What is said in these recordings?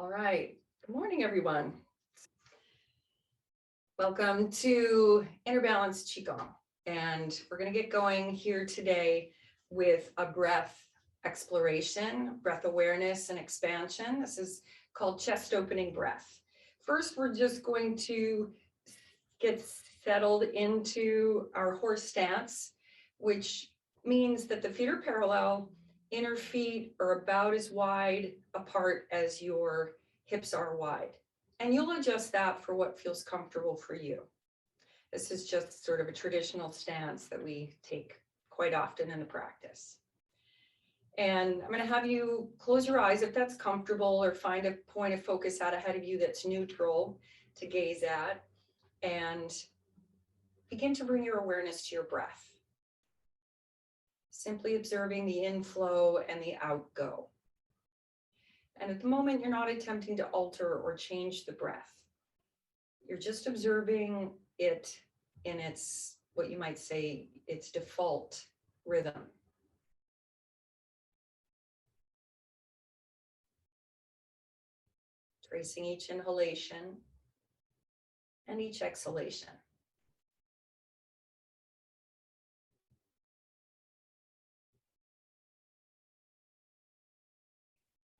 All right. Good morning, everyone. Welcome to Inner Balance Qigong. And we're going to get going here today with a breath exploration, breath awareness and expansion. This is called chest opening breath. First, we're just going to get settled into our horse stance, which means that the feet are parallel, inner feet are about as wide apart as your hips are wide. And you'll adjust that for what feels comfortable for you. This is just sort of a traditional stance that we take quite often in the practice. And I'm going to have you close your eyes if that's comfortable, or find a point of focus out ahead of you that's neutral to gaze at, and begin to bring your awareness to your breath. Simply observing the inflow and the outgo. And at the moment, you're not attempting to alter or change the breath. You're just observing it in its, what you might say, its default rhythm. Tracing each inhalation and each exhalation.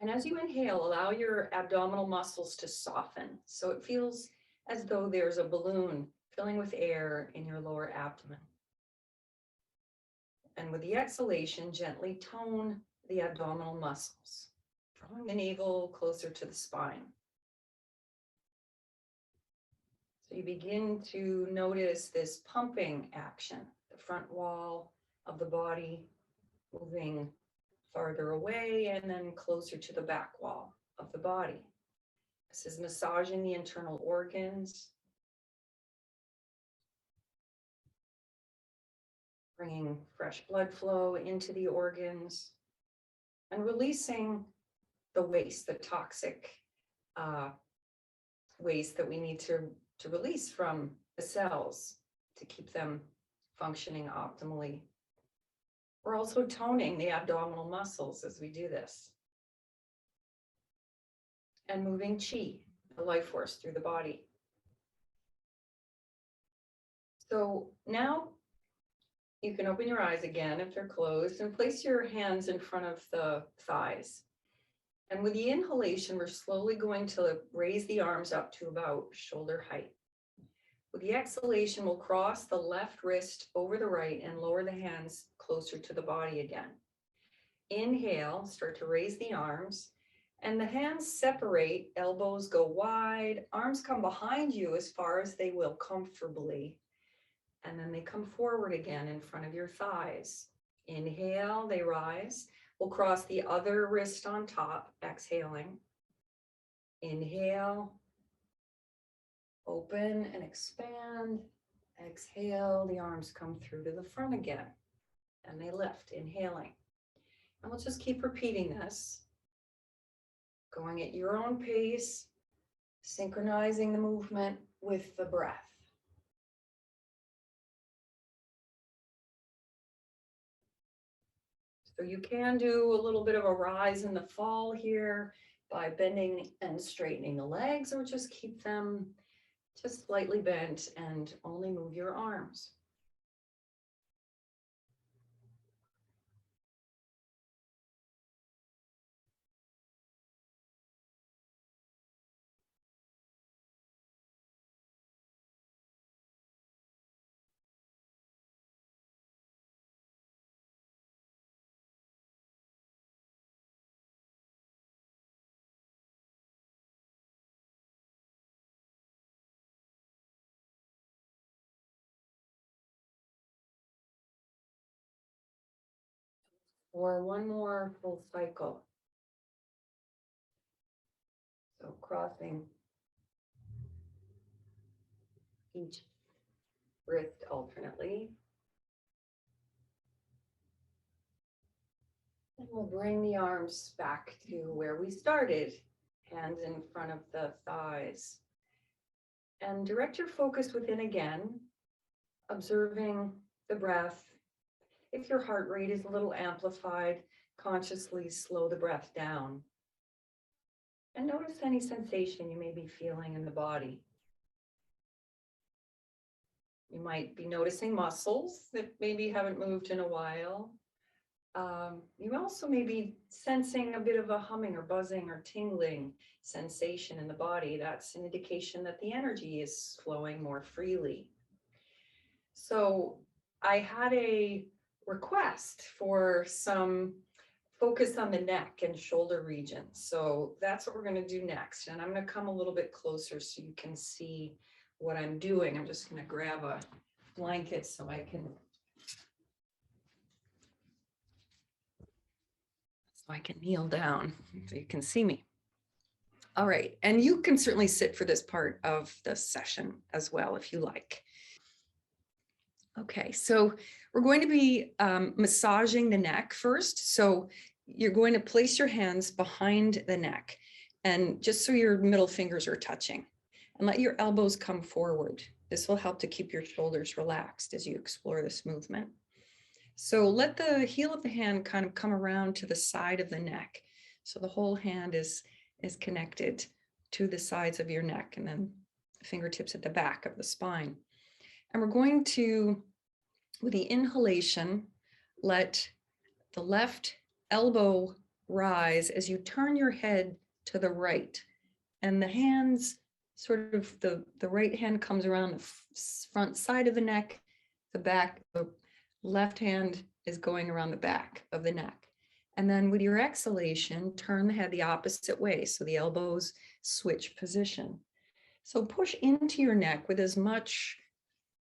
And as you inhale, allow your abdominal muscles to soften, so it feels as though there's a balloon filling with air in your lower abdomen. And with the exhalation, gently tone the abdominal muscles, drawing the navel closer to the spine. So you begin to notice this pumping action, the front wall of the body moving farther away and then closer to the back wall of the body. This is massaging the internal organs, bringing fresh blood flow into the organs, and releasing the waste, the toxic waste that we need to release from the cells to keep them functioning optimally. We're also toning the abdominal muscles as we do this, and moving qi, the life force, through the body. So now you can open your eyes again if they're closed, and place your hands in front of the thighs. And with the inhalation, we're slowly going to raise the arms up to about shoulder height. With the exhalation, we'll cross the left wrist over the right and lower the hands closer to the body again. Inhale, start to raise the arms, and the hands separate, elbows go wide, arms come behind you as far as they will comfortably, and then they come forward again in front of your thighs. Inhale, they rise. We'll cross the other wrist on top, exhaling. Inhale, open and expand. Exhale, the arms come through to the front again, and they lift, inhaling. And we'll just keep repeating this, going at your own pace, synchronizing the movement with the breath. So you can do a little bit of a rise and the fall here by bending and straightening the legs, or just keep them just slightly bent and only move your arms. Or one more full cycle. So crossing each wrist alternately. And we'll bring the arms back to where we started, hands in front of the thighs. And direct your focus within again, observing the breath. If your heart rate is a little amplified, consciously slow the breath down. And notice any sensation you may be feeling in the body. You might be noticing muscles that maybe haven't moved in a while. You also may be sensing a bit of a humming or buzzing or tingling sensation in the body. That's an indication that the energy is flowing more freely. So I had a request for some focus on the neck and shoulder region. So that's what we're going to do next. And I'm going to come a little bit closer so you can see what I'm doing. I'm just going to grab a blanket so I can kneel down so you can see me. All right, and you can certainly sit for this part of the session as well if you like. Okay, so we're going to be massaging the neck first. So you're going to place your hands behind the neck, and just so your middle fingers are touching, and let your elbows come forward. This will help to keep your shoulders relaxed as you explore this movement. So let the heel of the hand kind of come around to the side of the neck. So the whole hand is connected to the sides of your neck, and then the fingertips at the back of the spine. And we're going to, with the inhalation, let the left elbow rise as you turn your head to the right. And the hands, sort of the right hand comes around the front side of the neck, the left hand is going around the back of the neck. And then with your exhalation, turn the head the opposite way. So the elbows switch position. So push into your neck with as much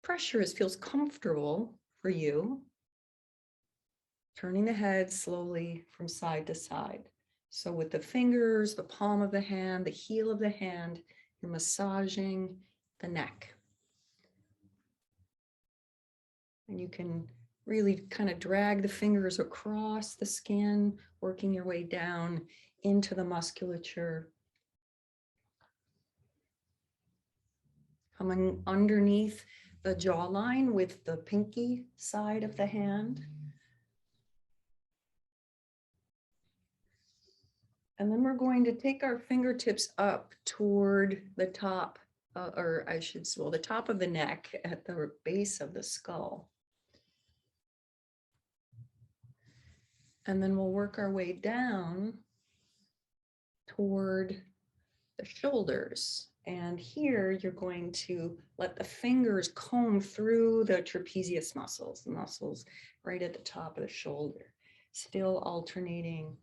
pressure as feels comfortable for you. Turning the head slowly from side to side. So with the fingers, the palm of the hand, the heel of the hand, you're massaging the neck. And you can really kind of drag the fingers across the skin, working your way down into the musculature. Coming underneath the jawline with the pinky side of the hand. And then we're going to take our fingertips up toward the top, the top of the neck at the base of the skull. And then we'll work our way down toward the shoulders. And here you're going to let the fingers comb through the trapezius muscles, the muscles right at the top of the shoulder, still alternating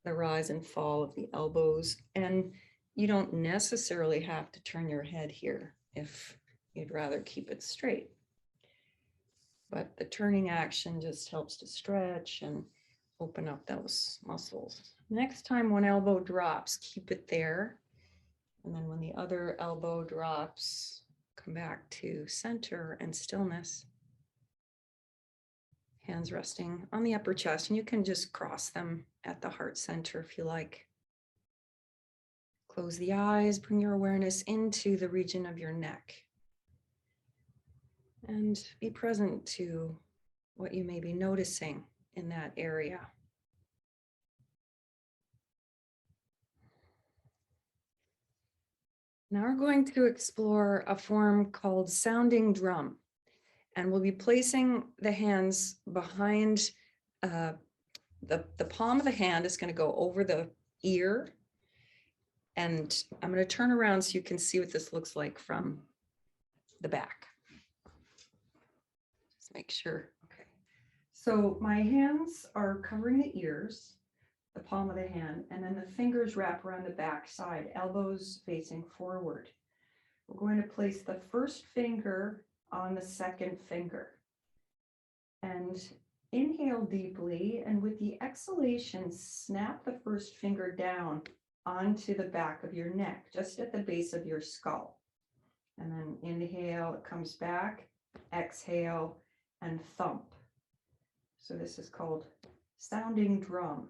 the rise and fall of the elbows. And you don't necessarily have to turn your head here if you'd rather keep it straight. But the turning action just helps to stretch and open up those muscles. Next time one elbow drops, keep it there. And then when the other elbow drops, come back to center and stillness. Hands resting on the upper chest, and you can just cross them at the heart center if you like. Close the eyes, bring your awareness into the region of your neck. And be present to what you may be noticing in that area. Now we're going to explore a form called sounding drum. And we'll be placing the hands behind, the palm of the hand is going to go over the ear. And I'm going to turn around so you can see what this looks like from the back. Just make sure. Okay. So my hands are covering the ears, the palm of the hand, and then the fingers wrap around the back side, elbows facing forward. We're going to place the first finger on the second finger. And inhale deeply, and with the exhalation, snap the first finger down onto the back of your neck, just at the base of your skull. And then inhale, it comes back, exhale, and thump. So this is called sounding drum.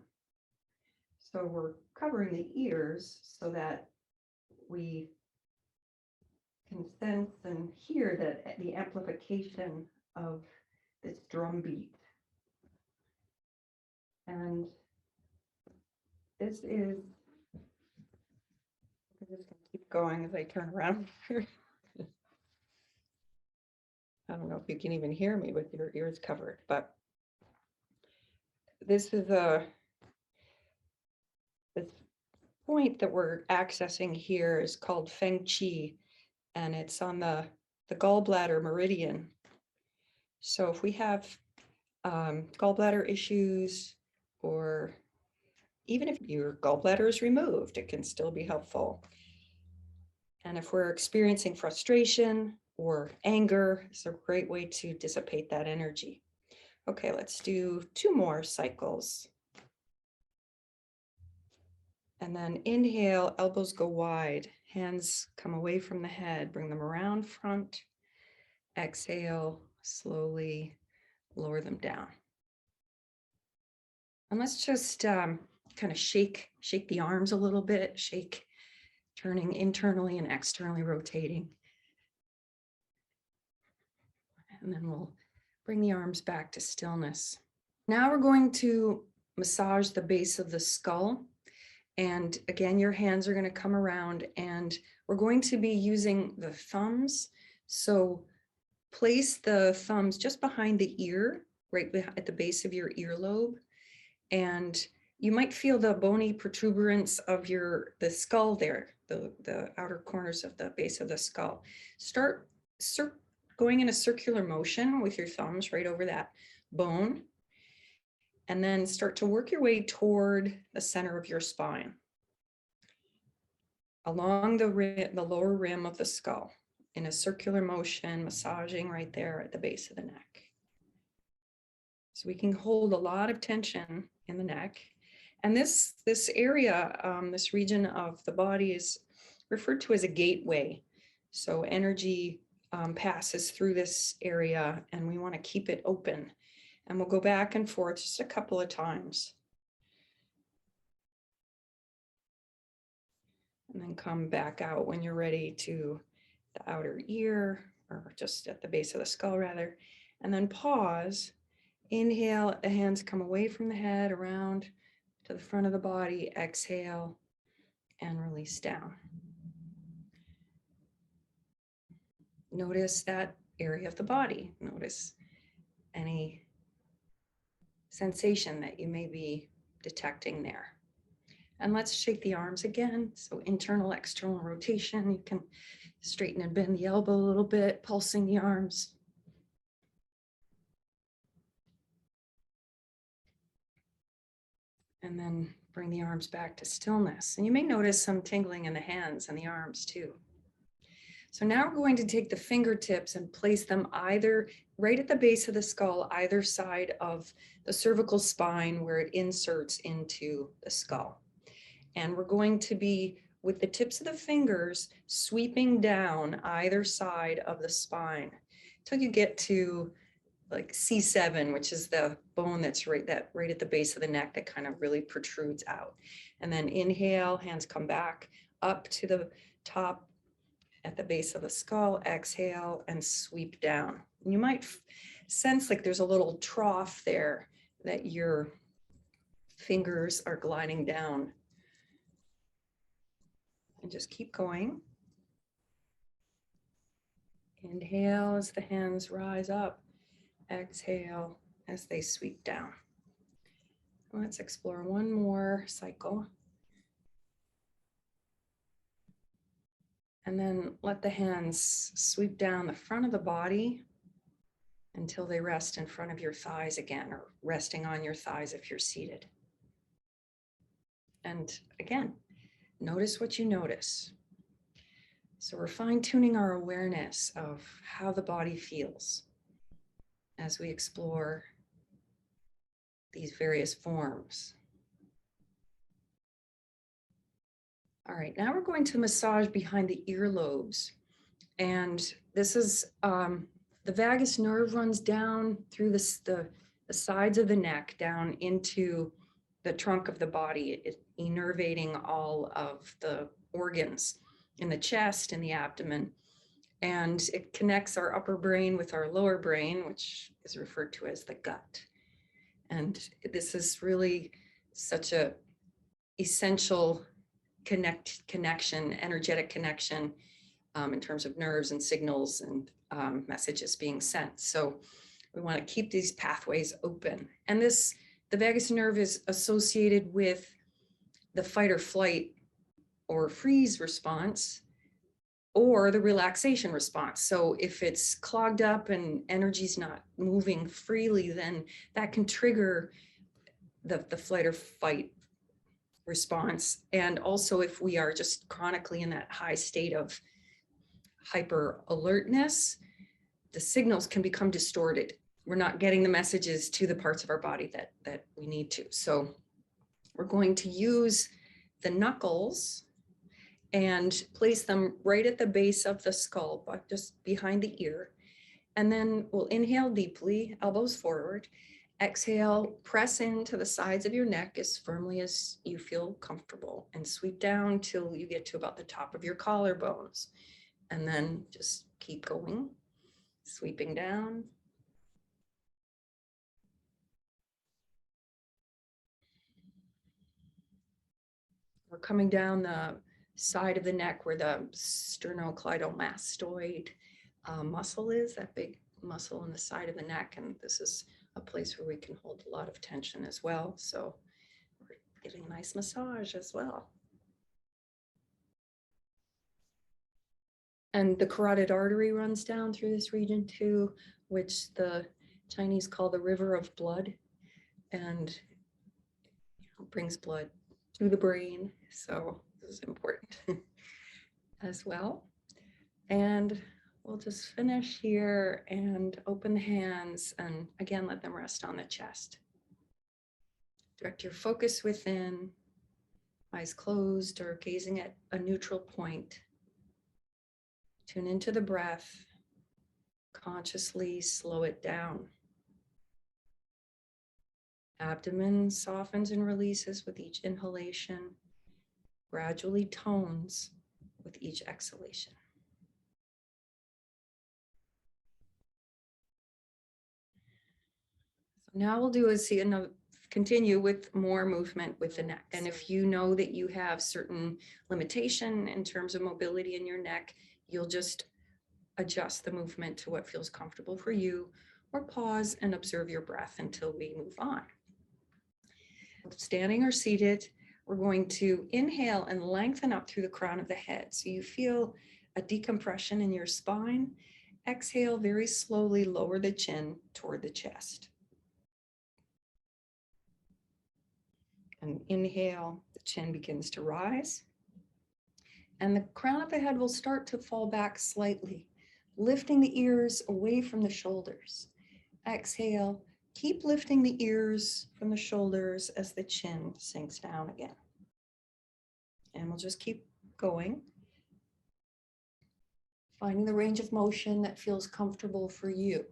So we're covering the ears so that we can sense and hear that the amplification of this drum beat. And this is just gonna keep going as I turn around here. I don't know if you can even hear me with your ears covered, but this is this point that we're accessing here is called Feng Qi, and it's on the gallbladder meridian. So if we have gallbladder issues, or even if your gallbladder is removed, it can still be helpful. And if we're experiencing frustration or anger, it's a great way to dissipate that energy. Okay, let's do 2 more cycles. And then inhale, elbows go wide, hands come away from the head, bring them around front. Exhale, slowly lower them down. And let's just kind of shake the arms a little bit, turning internally and externally rotating. And then we'll bring the arms back to stillness. Now we're going to massage the base of the skull. And again, your hands are going to come around, and we're going to be using the thumbs. So place the thumbs just behind the ear, right at the base of your earlobe. And you might feel the bony protuberance of the skull there, the outer corners of the base of the skull. Start going in a circular motion with your thumbs right over that bone. And then start to work your way toward the center of your spine, along the lower rim of the skull, in a circular motion, massaging right there at the base of the neck. So we can hold a lot of tension in the neck. And this area, this region of the body is referred to as a gateway. So energy passes through this area, and we want to keep it open. And we'll go back and forth just a couple of times. And then come back out when you're ready to the outer ear, or just at the base of the skull rather. And then pause, inhale, let the hands come away from the head, around to the front of the body, exhale, and release down. Notice that area of the body. Notice any sensation that you may be detecting there. And let's shake the arms again. So internal, external rotation. You can straighten and bend the elbow a little bit, pulsing the arms. And then bring the arms back to stillness. And you may notice some tingling in the hands and the arms too. So now we're going to take the fingertips and place them either right at the base of the skull, either side of the cervical spine where it inserts into the skull. And we're going to be, with the tips of the fingers, sweeping down either side of the spine till you get to like C7, which is the bone that's right at the base of the neck that kind of really protrudes out. And then inhale, hands come back up to the top at the base of the skull, exhale, and sweep down. And you might sense like there's a little trough there that your fingers are gliding down. And just keep going. Inhale as the hands rise up. Exhale as they sweep down. Let's explore one more cycle. And then let the hands sweep down the front of the body until they rest in front of your thighs again, or resting on your thighs if you're seated. And again, notice what you notice. So we're fine-tuning our awareness of how the body feels as we explore these various forms. All right, now we're going to massage behind the earlobes. And this is, the vagus nerve runs down through the sides of the neck, down into the trunk of the body, innervating all of the organs in the chest and the abdomen. And it connects our upper brain with our lower brain, which is referred to as the gut. And this is really such a essential connection, energetic connection in terms of nerves and signals and messages being sent. So we want to keep these pathways open. And the vagus nerve is associated with the fight or flight or freeze response or the relaxation response. So if it's clogged up and energy's not moving freely, then that can trigger the flight or fight response. And also if we are just chronically in that high state of hyper alertness, the signals can become distorted. We're not getting the messages to the parts of our body that we need to. So we're going to use the knuckles and place them right at the base of the skull, but just behind the ear. And then we'll inhale deeply, elbows forward. Exhale, press into the sides of your neck as firmly as you feel comfortable and sweep down till you get to about the top of your collarbones. And then just keep going, sweeping down. We're coming down the side of the neck where the sternocleidomastoid muscle is, that big muscle on the side of the neck. And this is a place where we can hold a lot of tension as well. So we're getting a nice massage as well. And the carotid artery runs down through this region too, which the Chinese call the river of blood, and brings blood to the brain. So this is important as well. And we'll just finish here and open the hands and again, let them rest on the chest. Direct your focus within, eyes closed or gazing at a neutral point. Tune into the breath, consciously slow it down. Abdomen softens and releases with each inhalation, gradually tones with each exhalation. So now we'll do is continue with more movement with the neck. And if you know that you have certain limitation in terms of mobility in your neck, you'll just adjust the movement to what feels comfortable for you, or pause and observe your breath until we move on. Standing or seated, we're going to inhale and lengthen up through the crown of the head. So you feel a decompression in your spine. Exhale, very slowly lower the chin toward the chest. And inhale, the chin begins to rise. And the crown of the head will start to fall back slightly, lifting the ears away from the shoulders. Exhale, keep lifting the ears from the shoulders as the chin sinks down again. And we'll just keep going, finding the range of motion that feels comfortable for you.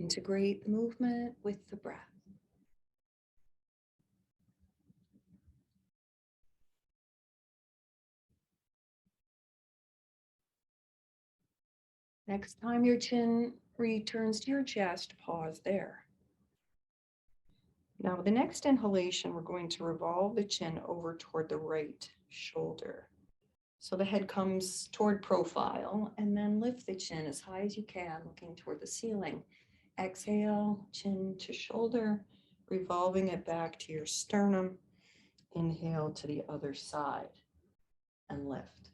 Integrate the movement with the breath. Next time your chin returns to your chest, pause there. Now, with the next inhalation, we're going to revolve the chin over toward the right shoulder. So the head comes toward profile, and then lift the chin as high as you can, looking toward the ceiling. Exhale, chin to shoulder, revolving it back to your sternum. Inhale to the other side and lift.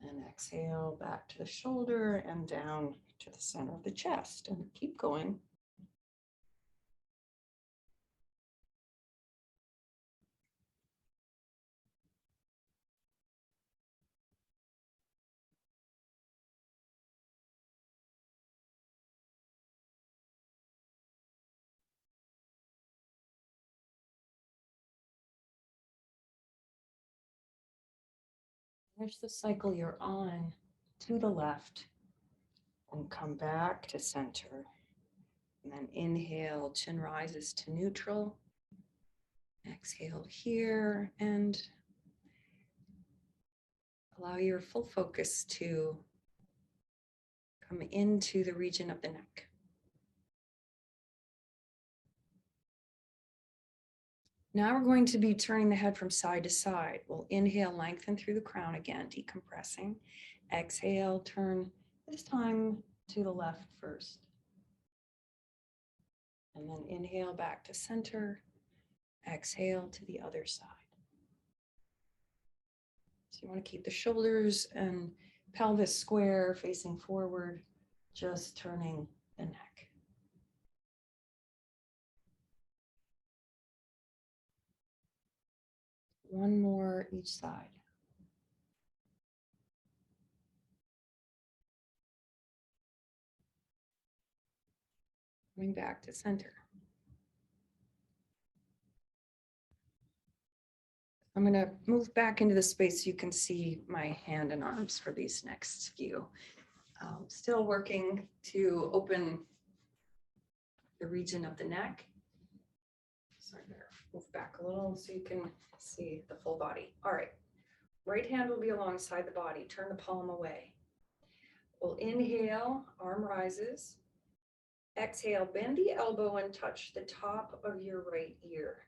And exhale back to the shoulder and down to the center of the chest, and keep going. Finish the cycle you're on to the left and come back to center. And then inhale, chin rises to neutral. Exhale here and allow your full focus to come into the region of the neck. Now we're going to be turning the head from side to side. We'll inhale, lengthen through the crown again, decompressing. Exhale, turn this time to the left first. And then inhale back to center. Exhale to the other side. So you want to keep the shoulders and pelvis square, facing forward, just turning the neck. One more each side. Coming back to center. I'm going to move back into the space so you can see my hand and arms for these next few. Still working to open the region of the neck. Sorry, better move back a little so you can see the full body. All right, right hand will be alongside the body. Turn the palm away. We'll inhale, arm rises. Exhale, bend the elbow and touch the top of your right ear.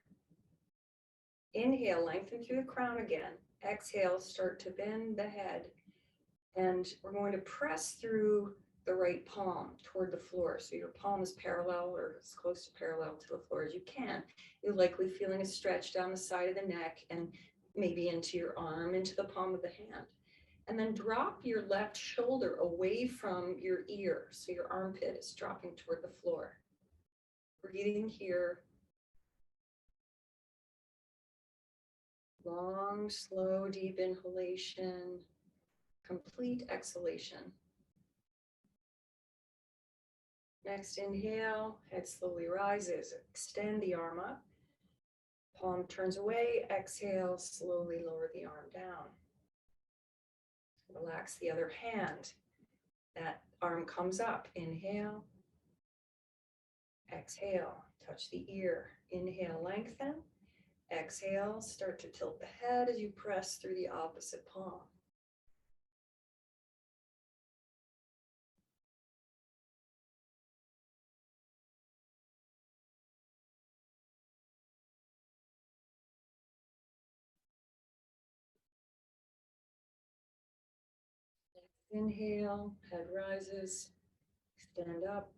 Inhale, lengthen through the crown again. Exhale, start to bend the head. And we're going to press through the right palm toward the floor. So your palm is parallel or as close to parallel to the floor as you can. You're likely feeling a stretch down the side of the neck and maybe into your arm, into the palm of the hand. And then drop your left shoulder away from your ear. So your armpit is dropping toward the floor. Breathing here. Long, slow, deep inhalation. Complete exhalation. Next inhale, head slowly rises. Extend the arm up. Palm turns away. Exhale, slowly lower the arm down. Relax the other hand. That arm comes up. Inhale. Exhale, touch the ear. Inhale, lengthen. Exhale, start to tilt the head as you press through the opposite palm. Inhale, head rises, stand up.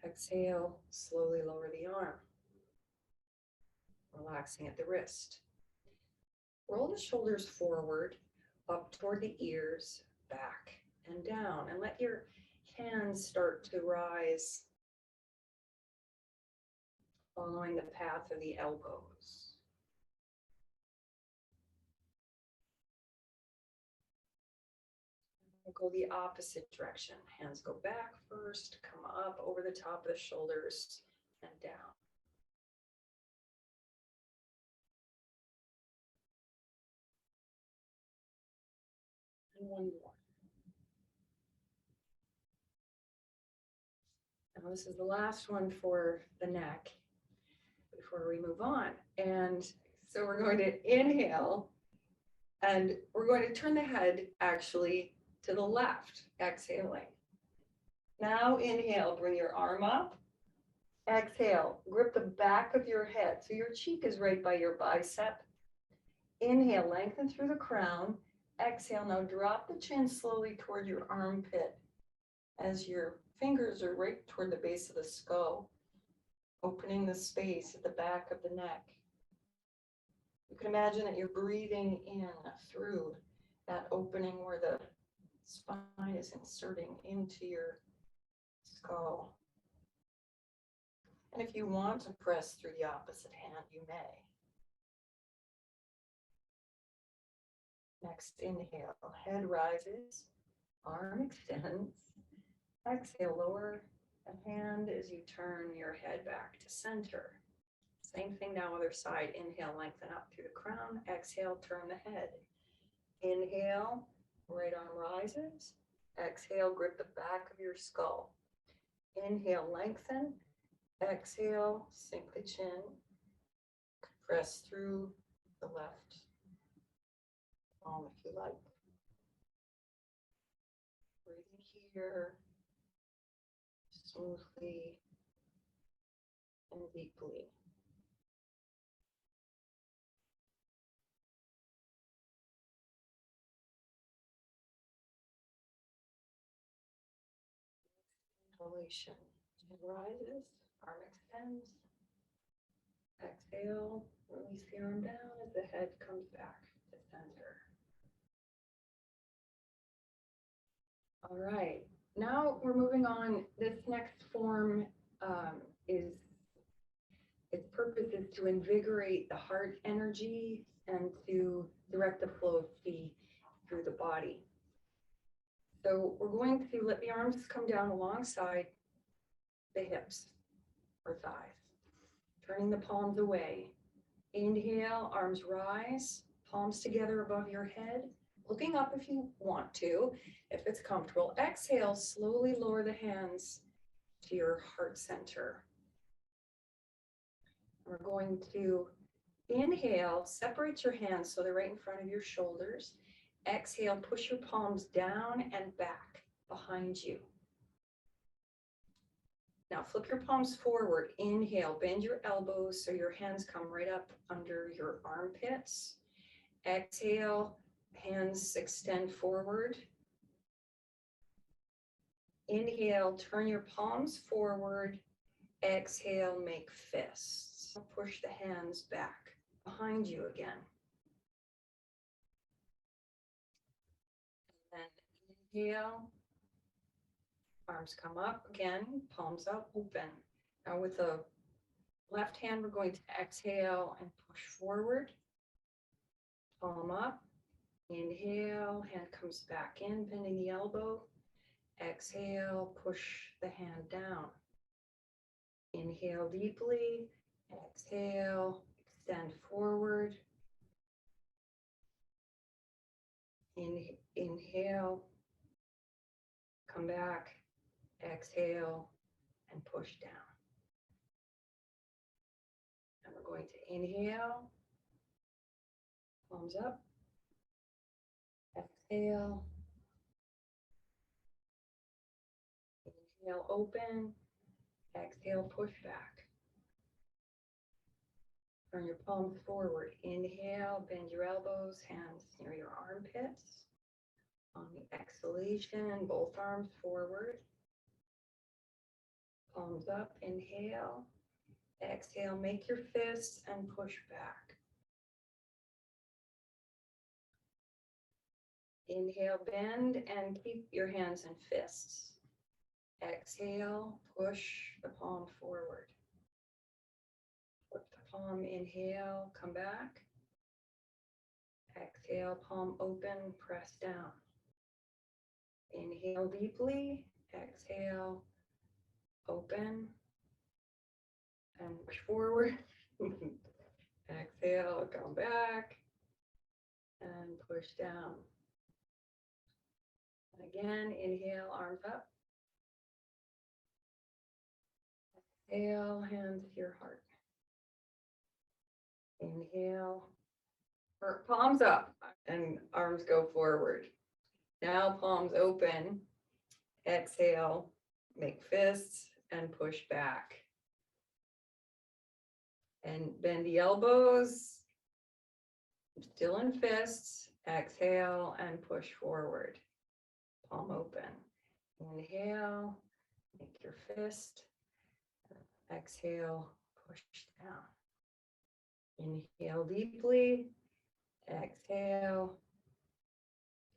Exhale, slowly lower the arm. Relaxing at the wrist. Roll the shoulders forward, up toward the ears, back and down, and let your hands start to rise, following the path of the elbows. We'll go the opposite direction. Hands go back first, come up over the top of the shoulders and down. And one more. Now this is the last one for the neck before we move on. And so we're going to inhale and we're going to turn the head actually to the left, exhaling. Now inhale, bring your arm up. Exhale, grip the back of your head. So your cheek is right by your bicep. Inhale, lengthen through the crown. Exhale, now drop the chin slowly toward your armpit as your fingers are right toward the base of the skull, opening the space at the back of the neck. You can imagine that you're breathing in through that opening where the spine is inserting into your skull. And if you want to press through the opposite hand, you may. Next inhale, head rises, arm extends. Exhale, lower the hand as you turn your head back to center. Same thing now, other side. Inhale, lengthen up through the crown. Exhale, turn the head. Inhale, right arm rises. Exhale, grip the back of your skull. Inhale, lengthen. Exhale, sink the chin. Press through the left palm if you like. Breathing here, smoothly and deeply. Inhalation. Head rises, arm extends. Exhale, release the arm down as the head comes back to center. All right, now we're moving on. This next form its purpose is to invigorate the heart energy and to direct the flow of qi through the body. So we're going to let the arms come down alongside the hips or thighs, turning the palms away. Inhale, arms rise, palms together above your head, looking up if you want to, if it's comfortable. Exhale, slowly lower the hands to your heart center. We're going to inhale, separate your hands so they're right in front of your shoulders. Exhale, push your palms down and back behind you. Now flip your palms forward. Inhale, bend your elbows so your hands come right up under your armpits. Exhale, hands extend forward. Inhale, turn your palms forward. Exhale, make fists. Push the hands back behind you again. And then inhale, arms come up again, palms out, open. Now with the left hand, we're going to exhale and push forward. Palm up, inhale, hand comes back in, bending the elbow. Exhale, push the hand down. Inhale deeply, exhale, extend forward. Inhale, come back, exhale, and push down. And we're going to inhale, palms up, exhale, inhale, open, exhale, push back. Turn your palms forward. Inhale, bend your elbows, hands near your armpits. On the exhalation, both arms forward. Palms up, inhale. Exhale, make your fists and push back. Inhale, bend and keep your hands in fists. Exhale, push the palm forward. Flip the palm, inhale, come back. Exhale, palm open, press down. Inhale deeply, exhale, open, and push forward. Exhale, come back, and push down. And again, inhale, arms up. Exhale, hands to your heart. Inhale, or palms up, and arms go forward. Now palms open. Exhale, make fists and push back. And bend the elbows, still in fists. Exhale and push forward. Palm open. Inhale, make your fist. Exhale, push down. Inhale deeply. Exhale,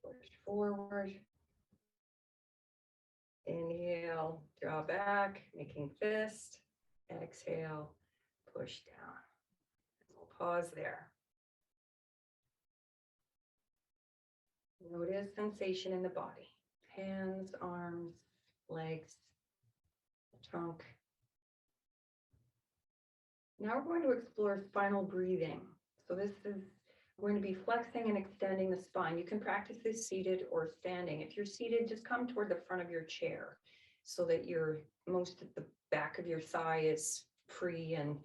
push forward. Inhale, draw back, making fist. Exhale, push down. We'll pause there. Notice sensation in the body. Hands, arms, legs, trunk. Now we're going to explore spinal breathing. So this is going to be flexing and extending the spine. You can practice this seated or standing. If you're seated, just come toward the front of your chair so that most of the back of your thigh is free and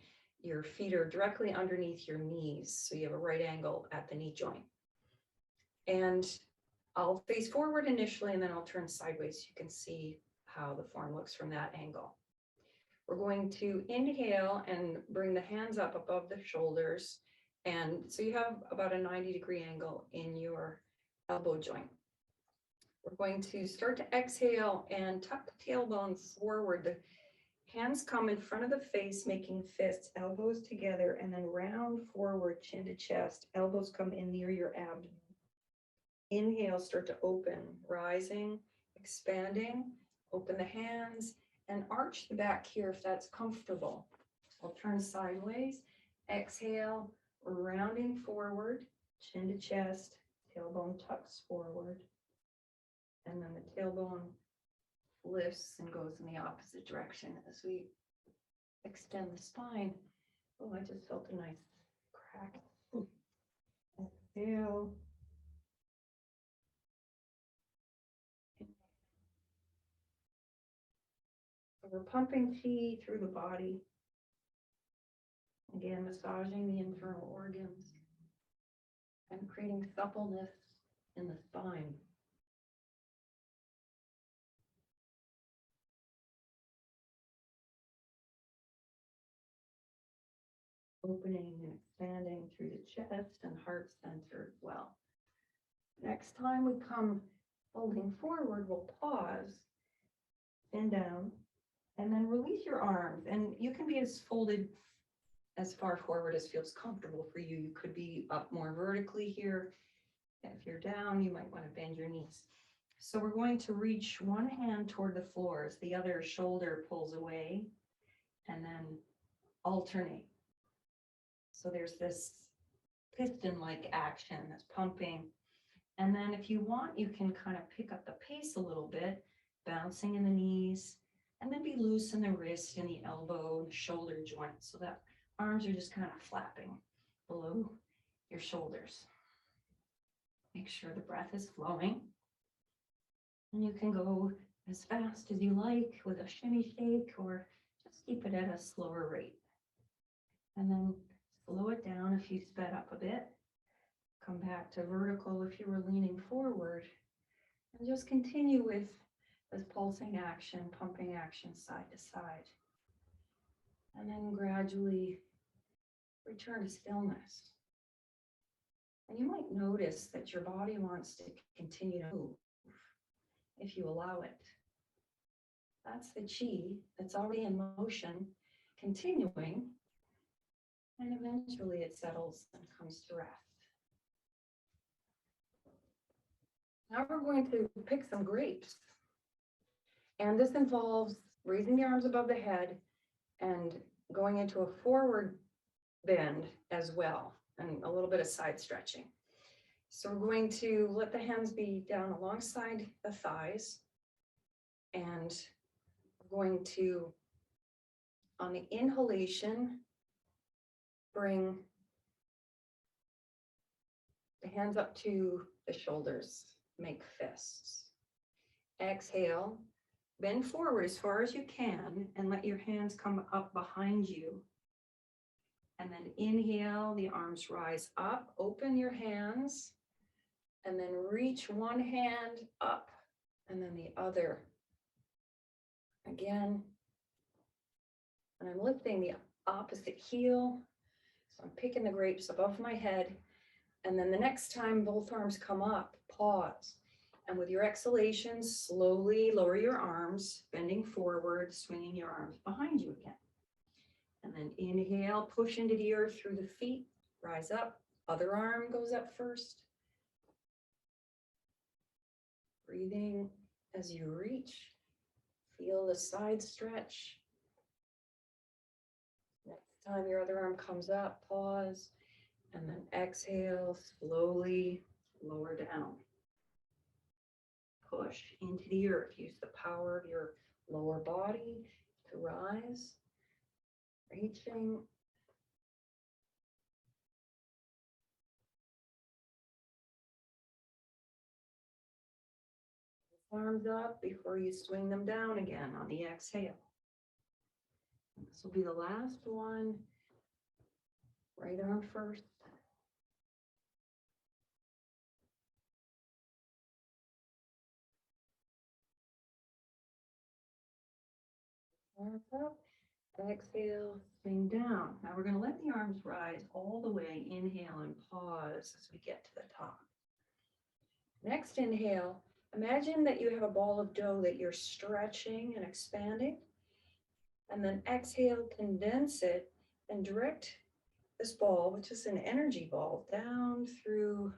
your feet are directly underneath your knees. So you have a right angle at the knee joint. And I'll face forward initially, and then I'll turn sideways so you can see how the form looks from that angle. We're going to inhale and bring the hands up above the shoulders. And so you have about a 90-degree angle in your elbow joint. We're going to start to exhale and tuck the tailbone forward. The hands come in front of the face, making fists, elbows together, and then round forward, chin to chest. Elbows come in near your abdomen. Inhale, start to open, rising, expanding, open the hands, and arch the back here if that's comfortable. I'll turn sideways, exhale, rounding forward, chin to chest, tailbone tucks forward, and then the tailbone lifts and goes in the opposite direction as we extend the spine. Oh, I just felt a nice crack. Exhale. So we're pumping Qi through the body. Again, massaging the internal organs and creating suppleness in the spine. Opening and expanding through the chest and heart center as well. Next time we come folding forward, we'll pause, bend down, and then release your arms. And you can be as folded as far forward as feels comfortable for you. You could be up more vertically here. If you're down, you might want to bend your knees. So we're going to reach one hand toward the floor as the other shoulder pulls away, and then alternate. So there's this piston-like action that's pumping. And then if you want, you can kind of pick up the pace a little bit, bouncing in the knees, and then be loose in the wrist and the elbow and the shoulder joint so that arms are just kind of flapping below your shoulders. Make sure the breath is flowing. And you can go as fast as you like with a shimmy shake, or just keep it at a slower rate. And then slow it down if you sped up a bit. Come back to vertical if you were leaning forward. And just continue with this pulsing action, pumping action side to side. And then gradually return to stillness. And you might notice that your body wants to continue to move if you allow it. That's the Qi that's already in motion, continuing, and eventually it settles and comes to rest. Now we're going to pick some grapes. And this involves raising the arms above the head and going into a forward bend as well, and a little bit of side stretching. So we're going to let the hands be down alongside the thighs, and we're going to, on the inhalation, bring the hands up to the shoulders, make fists. Exhale, bend forward as far as you can and let your hands come up behind you. And then inhale, the arms rise up, open your hands, and then reach one hand up and then the other. Again, and I'm lifting the opposite heel. So I'm picking the grapes above my head. And then the next time both arms come up, pause. And with your exhalation, slowly lower your arms, bending forward, swinging your arms behind you again. And then inhale, push into the earth through the feet, rise up. Other arm goes up first. Breathing as you reach. Feel the side stretch. Next time your other arm comes up, pause. And then exhale, slowly lower down. Push into the earth. Use the power of your lower body to rise. Reaching. Arms up before you swing them down again on the exhale. This will be the last one. Right arm first. Arms up. Exhale, swing down. Now we're going to let the arms rise all the way. Inhale and pause as we get to the top. Next inhale, Imagine that you have a ball of dough that you're stretching and expanding, and then exhale, condense it, and direct this ball, which is an energy ball, down through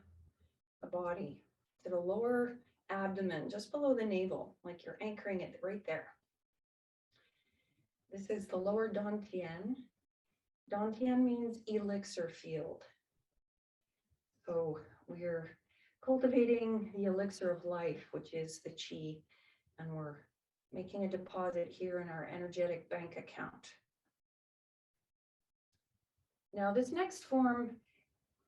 the body to the lower abdomen, just below the navel, like you're anchoring it right there. This is the lower dantian. Dantian means elixir field. So we're cultivating the elixir of life, which is the qi, and we're making a deposit here in our energetic bank account. Now, this next form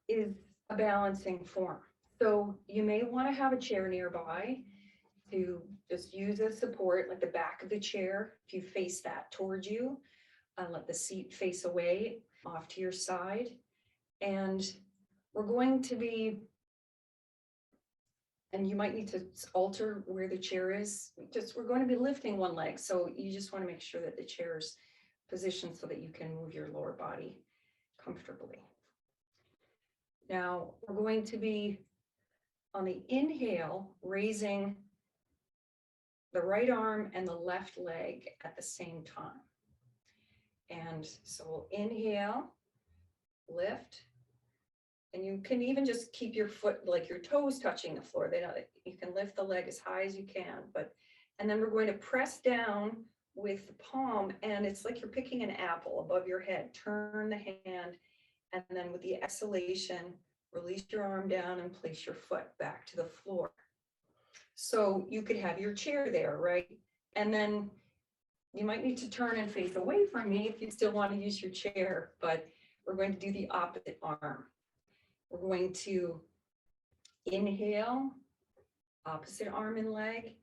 is a balancing form. So you may want to have a chair nearby to just use as support, like the back of the chair. If you face that towards you, let the seat face away off to your side. And we're going to be, and you might need to alter where the chair is. We're going to be lifting one leg. So you just want to make sure that the chair is positioned so that you can move your lower body comfortably. Now we're going to be on the inhale, raising the right arm and the left leg at the same time. And so we'll inhale, lift, and you can even just keep your foot, like your toes touching the floor. You can lift the leg as high as you can, and then we're going to press down with the palm, and it's like you're picking an apple above your head. Turn the hand, and then with the exhalation, release your arm down and place your foot back to the floor. So you could have your chair there, right? And then you might need to turn and face away from me if you still want to use your chair, but we're going to do the opposite arm. We're going to inhale, opposite arm and leg,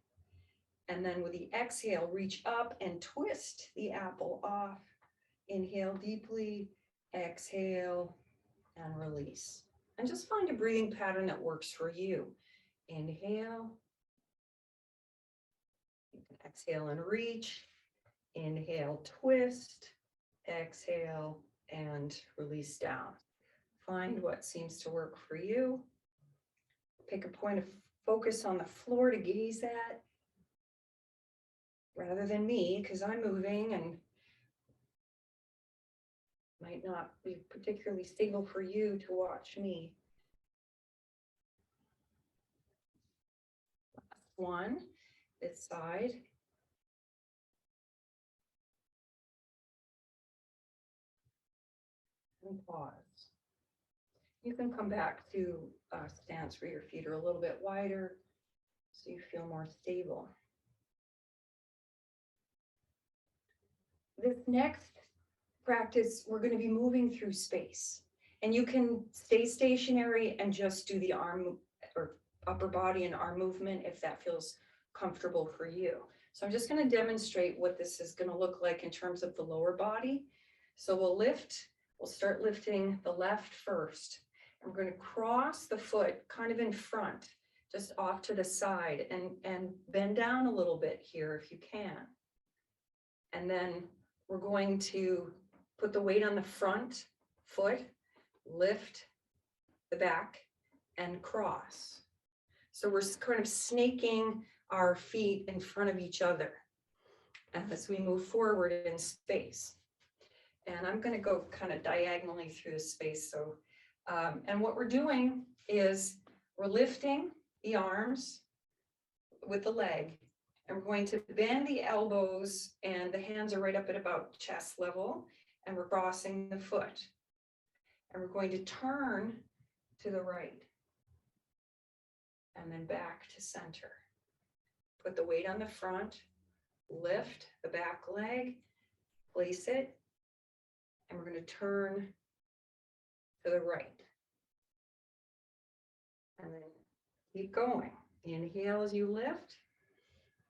and then with the exhale, reach up and twist the apple off. Inhale deeply, exhale, and release. And just find a breathing pattern that works for you. Inhale. You can exhale and reach. Inhale, twist. Exhale, and release down. Find what seems to work for you. Pick a point of focus on the floor to gaze at, rather than me, because I'm moving and might not be particularly stable for you to watch me. Last one, this side. And pause. You can come back to a stance where your feet are a little bit wider so you feel more stable. This next practice, we're going to be moving through space. And you can stay stationary and just do the arm or upper body and arm movement if that feels comfortable for you. So I'm just going to demonstrate what this is going to look like in terms of the lower body. So we'll start lifting the left first. And we're going to cross the foot kind of in front, just off to the side, and bend down a little bit here if you can. And then we're going to put the weight on the front foot, lift the back, and cross. So we're kind of snaking our feet in front of each other as we move forward in space. And I'm going to go kind of diagonally through the space. So, and what we're doing is we're lifting the arms with the leg, and we're going to bend the elbows, and the hands are right up at about chest level, and we're crossing the foot. And we're going to turn to the right, and then back to center. Put the weight on the front, lift the back leg, place it, and we're going to turn to the right. And then keep going. Inhale as you lift,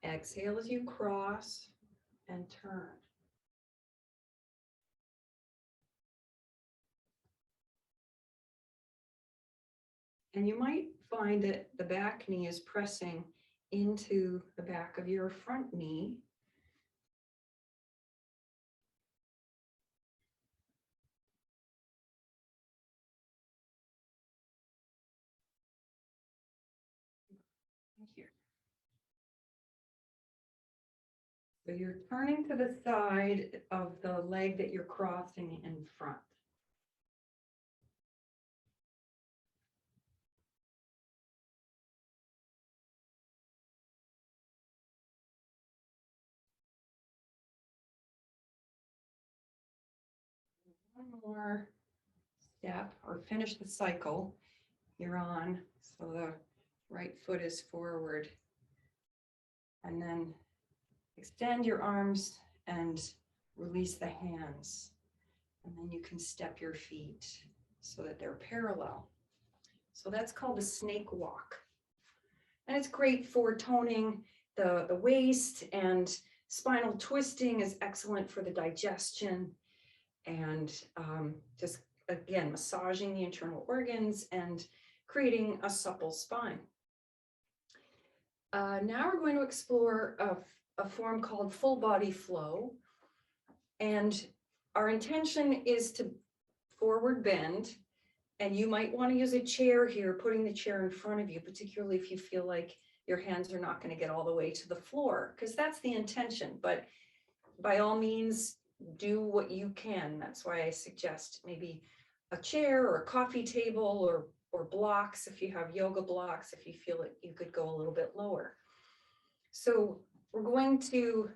exhale as you cross, and turn. And you might find that the back knee is pressing into the back of your front knee. Here. So you're turning to the side of the leg that you're crossing in front. One more step or finish the cycle you're on. So the right foot is forward. And then extend your arms and release the hands. And then you can step your feet so that they're parallel. So that's called a snake walk. And it's great for toning the waist, and spinal twisting is excellent for the digestion, and just again, massaging the internal organs and creating a supple spine. Now we're going to explore a form called full body flow. And our intention is to forward bend. And you might want to use a chair here, putting the chair in front of you, particularly if you feel like your hands are not going to get all the way to the floor, because that's the intention. But by all means, do what you can. That's why I suggest maybe a chair or a coffee table, or blocks if you have yoga blocks, if you feel that you could go a little bit lower. So we're going to,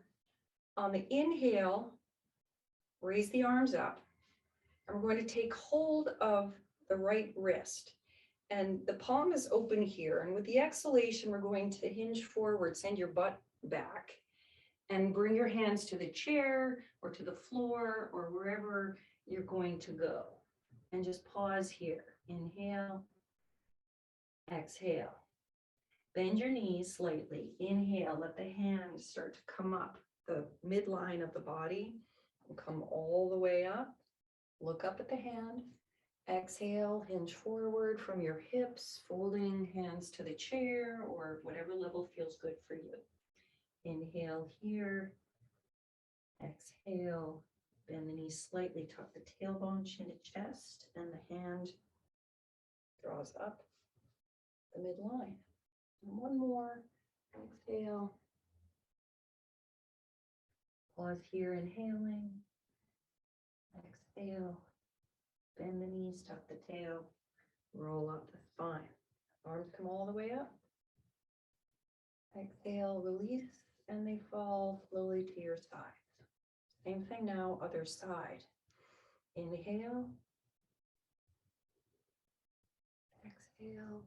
on the inhale, raise the arms up. And we're going to take hold of the right wrist. And the palm is open here. And with the exhalation, we're going to hinge forward, send your butt back, and bring your hands to the chair or to the floor or wherever you're going to go. And just pause here. Inhale, exhale. Bend your knees slightly. Inhale, let the hands start to come up the midline of the body and come all the way up. Look up at the hand. Exhale, hinge forward from your hips, folding hands to the chair or whatever level feels good for you. Inhale here. Exhale, bend the knees slightly, tuck the tailbone, chin to chest, and the hand draws up the midline. And one more. Exhale. Pause here, inhaling. Exhale. Bend the knees, tuck the tail, roll up the spine. Arms come all the way up. Exhale, release, and they fall slowly to your sides. Same thing now, other side. Inhale. Exhale.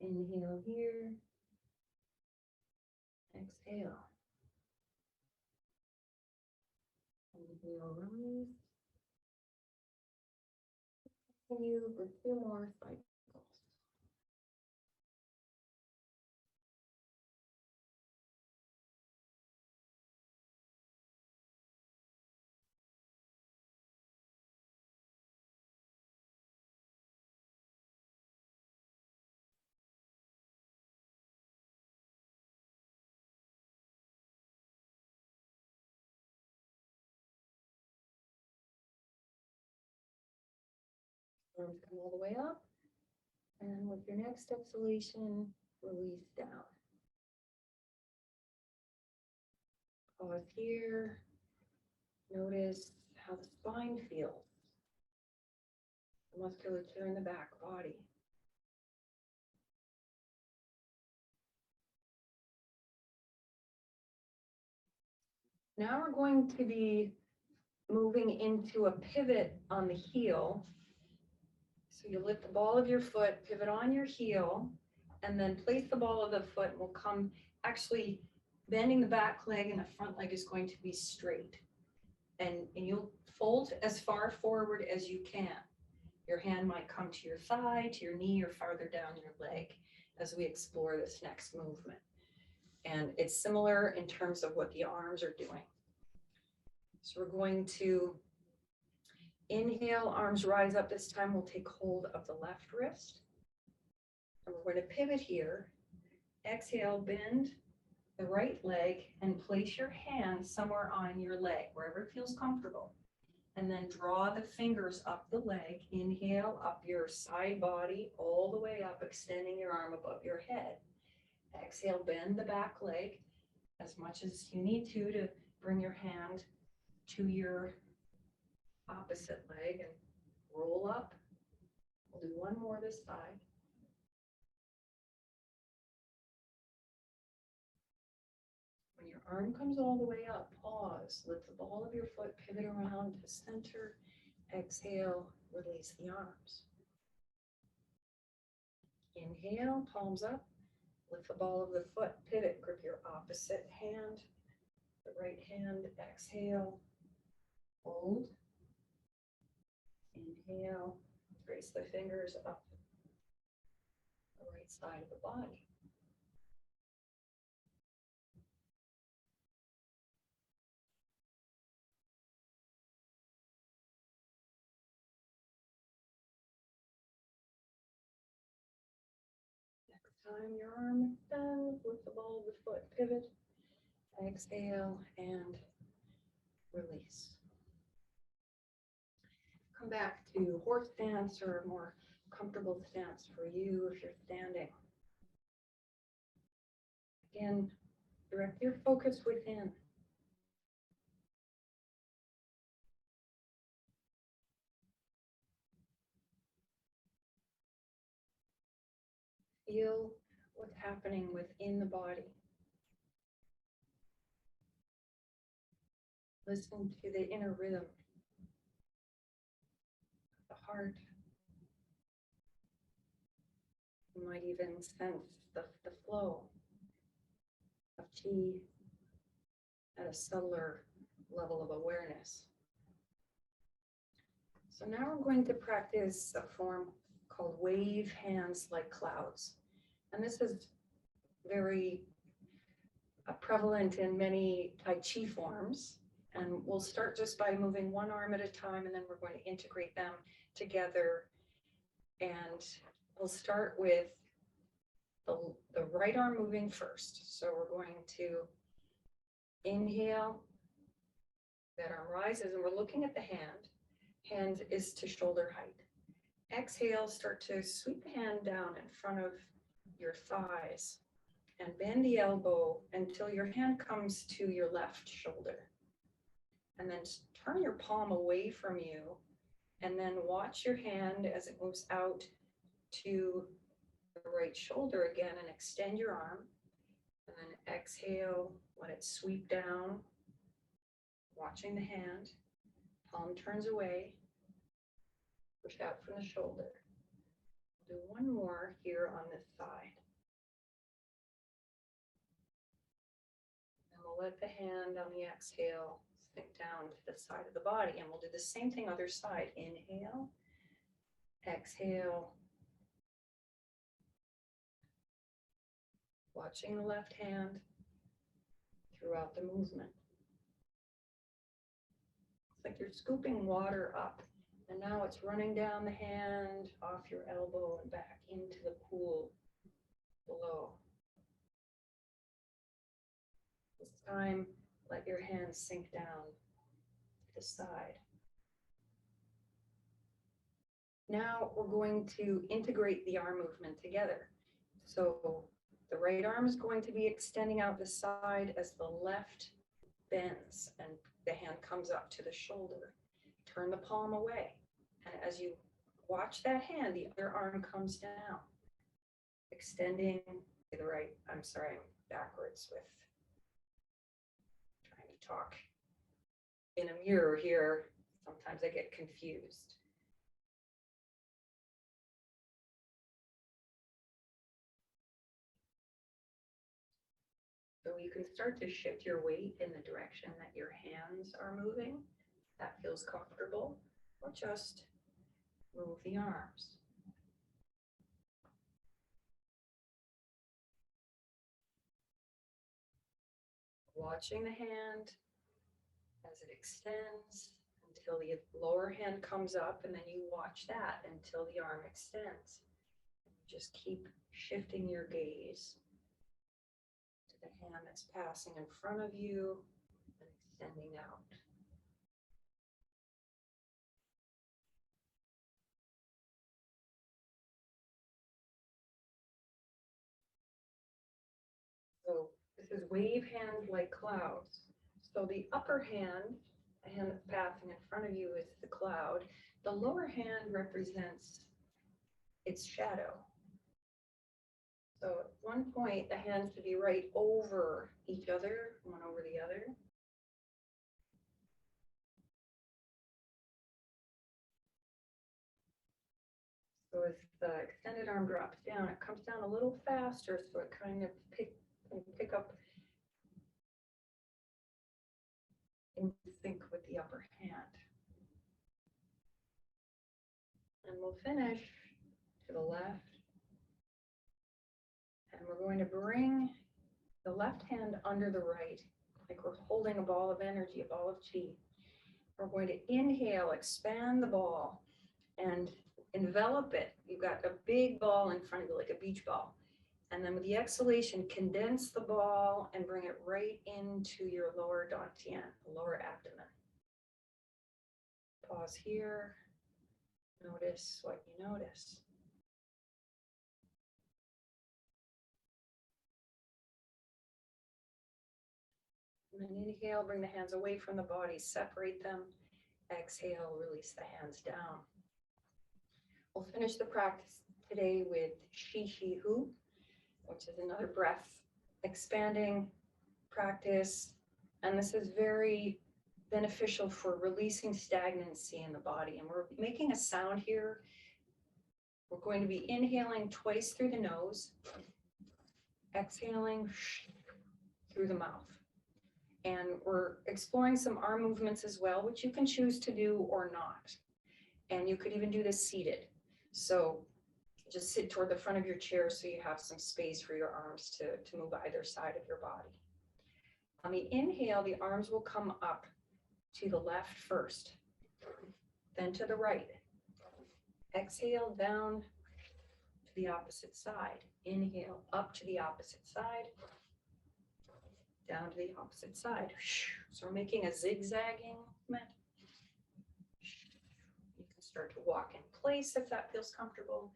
Inhale here. Exhale. Inhale, release. Continue for 2 more cycles. Arms come all the way up. And with your next exhalation, release down. Pause here. Notice how the spine feels. The musculature in the back body. Now we're going to be moving into a pivot on the heel. So you lift the ball of your foot, pivot on your heel, and then place the ball of the foot, and we'll come actually bending the back leg, and the front leg is going to be straight. And you'll fold as far forward as you can. Your hand might come to your thigh, to your knee, or farther down your leg as we explore this next movement. And it's similar in terms of what the arms are doing. So we're going to inhale, arms rise up. This time we'll take hold of the left wrist. And we're going to pivot here. Exhale, bend the right leg and place your hand somewhere on your leg, wherever it feels comfortable. And then draw the fingers up the leg. Inhale, up your side body, all the way up, extending your arm above your head. Exhale, bend the back leg as much as you need to bring your hand to your opposite leg and roll up. We'll do one more this side. When your arm comes all the way up, pause. Lift the ball of your foot, pivot around to center. Exhale, release the arms. Inhale, palms up. Lift the ball of the foot, pivot, grip your opposite hand, the right hand, exhale, hold. Inhale, trace the fingers up the right side of the body. Time your arm extends, lift the ball of the foot, pivot, exhale, and release. Come back to horse stance or a more comfortable stance for you if you're standing. Again, direct your focus within. Feel what's happening within the body. Listen to the inner rhythm of the heart. You might even sense the flow of qi at a subtler level of awareness. So now we're going to practice a form called wave hands like clouds. And this is very prevalent in many Tai Chi forms. And we'll start just by moving one arm at a time, and then we're going to integrate them together. And we'll start with the right arm moving first. So we're going to inhale, that arm rises, and we're looking at the hand. Hand is to shoulder height. Exhale, start to sweep the hand down in front of your thighs and bend the elbow until your hand comes to your left shoulder. And then turn your palm away from you, and then watch your hand as it moves out to the right shoulder again, and extend your arm. And then exhale, let it sweep down, watching the hand. Palm turns away, push out from the shoulder. Do one more here on this side. And we'll let the hand on the exhale sink down to the side of the body. And we'll do the same thing other side. Inhale, exhale. Watching the left hand throughout the movement. It's like you're scooping water up, and now it's running down the hand, off your elbow, and back into the pool below. This time, let your hands sink down to the side. Now we're going to integrate the arm movement together. So the right arm is going to be extending out the side as the left bends and the hand comes up to the shoulder. Turn the palm away. And as you watch that hand, the other arm comes down, extending to the right. I'm sorry, I'm backwards with trying to talk in a mirror here. Sometimes I get confused. So you can start to shift your weight in the direction that your hands are moving. That feels comfortable. Or just move the arms. Watching the hand as it extends until the lower hand comes up, and then you watch that until the arm extends. Just keep shifting your gaze to the hand that's passing in front of you and extending out. This is wave hands like clouds. So the upper hand, the hand that's passing in front of you, is the cloud. The lower hand represents its shadow. So at one point, the hands should be right over each other, one over the other. So as the extended arm drops down, it comes down a little faster, so it kind of pick up in sync with the upper hand. And we'll finish to the left. And we're going to bring the left hand under the right, like we're holding a ball of energy, a ball of chi. We're going to inhale, expand the ball, and envelop it. You've got a big ball in front of you, like a beach ball. And then with the exhalation, condense the ball and bring it right into your lower dantian, the lower abdomen. Pause here. Notice what you notice. And then inhale, bring the hands away from the body, separate them. Exhale, release the hands down. We'll finish the practice today with Shi Shi Hu, which is another breath expanding practice. And this is very beneficial for releasing stagnancy in the body. And we're making a sound here. We're going to be inhaling twice through the nose, exhaling through the mouth. And we're exploring some arm movements as well, which you can choose to do or not. And you could even do this seated. So just sit toward the front of your chair so you have some space for your arms to move either side of your body. On the inhale, the arms will come up to the left first, then to the right. Exhale down to the opposite side. Inhale up to the opposite side, down to the opposite side. So we're making a zigzagging movement. You can start to walk in place if that feels comfortable.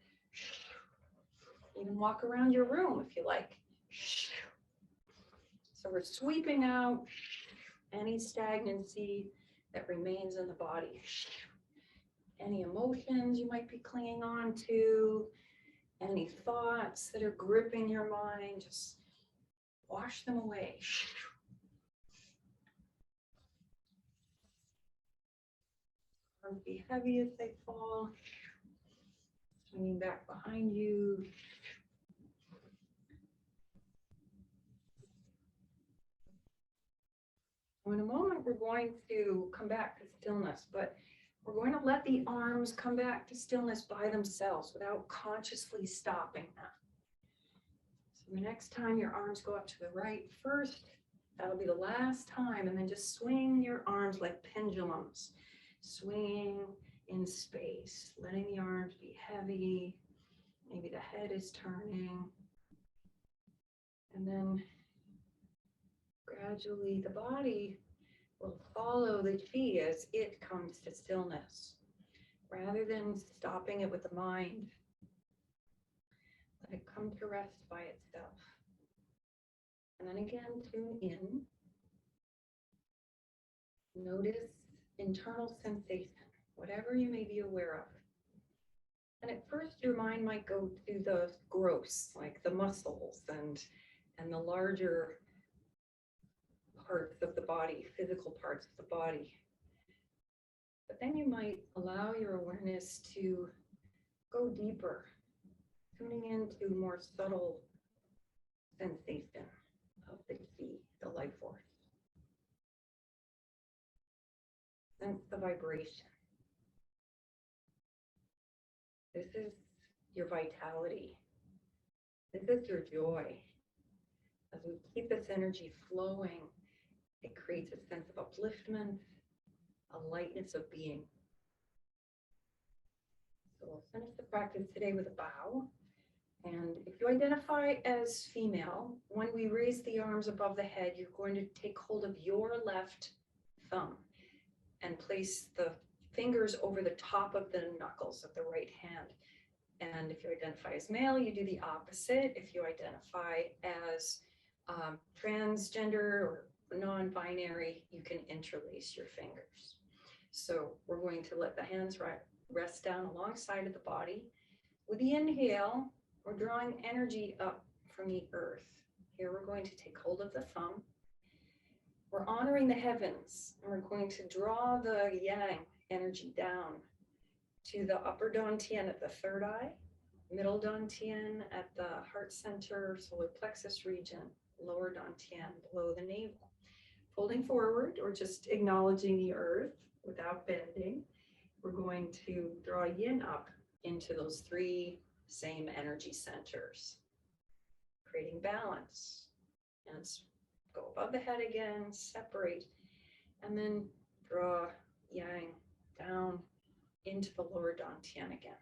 Even walk around your room if you like. So we're sweeping out any stagnancy that remains in the body. Any emotions you might be clinging on to, any thoughts that are gripping your mind, just wash them away. Arms be heavy as they fall. Swinging back behind you. In a moment, we're going to come back to stillness, but we're going to let the arms come back to stillness by themselves without consciously stopping them. So the next time your arms go up to the right first, that'll be the last time, and then just swing your arms like pendulums, swinging in space, letting the arms be heavy. Maybe the head is turning. And then gradually the body will follow the chi as it comes to stillness. Rather than stopping it with the mind, let it come to rest by itself. And then again, tune in. Notice internal sensation, whatever you may be aware of. And at first, your mind might go to the gross, like the muscles and the larger parts of the body, physical parts of the body. But then you might allow your awareness to go deeper, tuning into more subtle sensation of the chi, the life force. Sense the vibration. This is your vitality. This is your joy. As we keep this energy flowing, it creates a sense of upliftment, a lightness of being. So we'll finish the practice today with a bow. And if you identify as female, when we raise the arms above the head, you're going to take hold of your left thumb and place the fingers over the top of the knuckles of the right hand. And if you identify as male, you do the opposite. If you identify as Transgender or non-binary, you can interlace your fingers. So we're going to let the hands rest down alongside of the body. With the inhale, we're drawing energy up from the earth. Here we're going to take hold of the thumb. We're honoring the heavens, and we're going to draw the yang energy down to the upper dantian at the third eye, middle dantian at the heart center, solar plexus region, lower dantian below the navel. Folding forward or just acknowledging the earth without bending, we're going to draw yin up into those three same energy centers, creating balance. And go above the head again, separate, and then draw yang down into the lower dantian again.